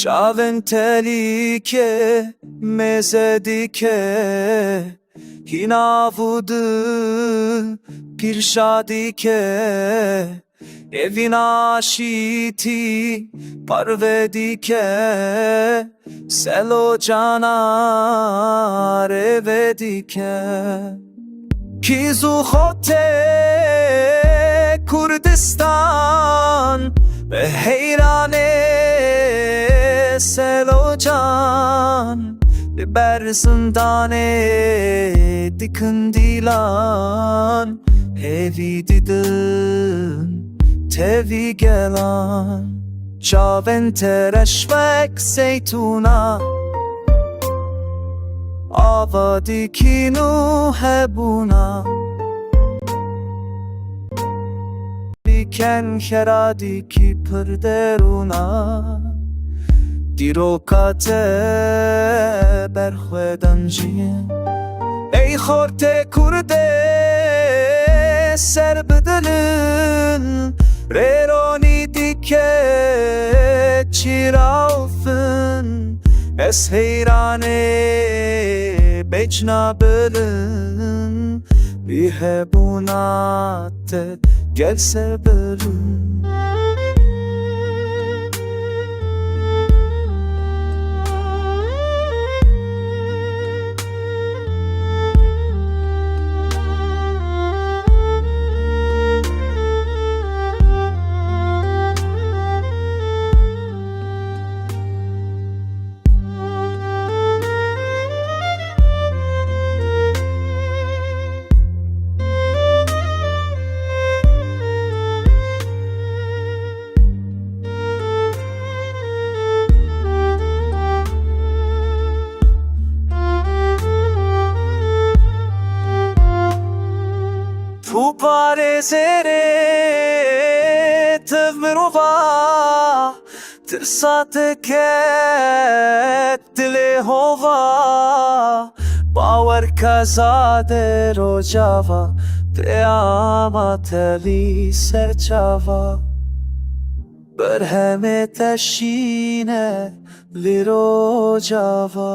Çavên telîke meze dike, hîna vûdin pîrşa dike. Evîn aşîtî parve dike, selo cana rêve dike. Kîzû xote Kurdistan ve heyrane selo can. Li ber zindanê dikin dîlan, hêvî didin tevî gelan. Çavên te reşvek zeytûna, ava dikîn û hebûna. Diken xera dikî pir derûna, dîroka te berxwe denciyê. Ey xortê Kurdê ser bi dilin, rêronî dike çîrafin. Ez heyranê becna bilin, bî hebûna te gelse bilin. Tu parêzerê tev mirova, tirsa te ket dilê hova. Bawer kazade rojava, peyama tevî serçava. Berhemê te şîne li rojava.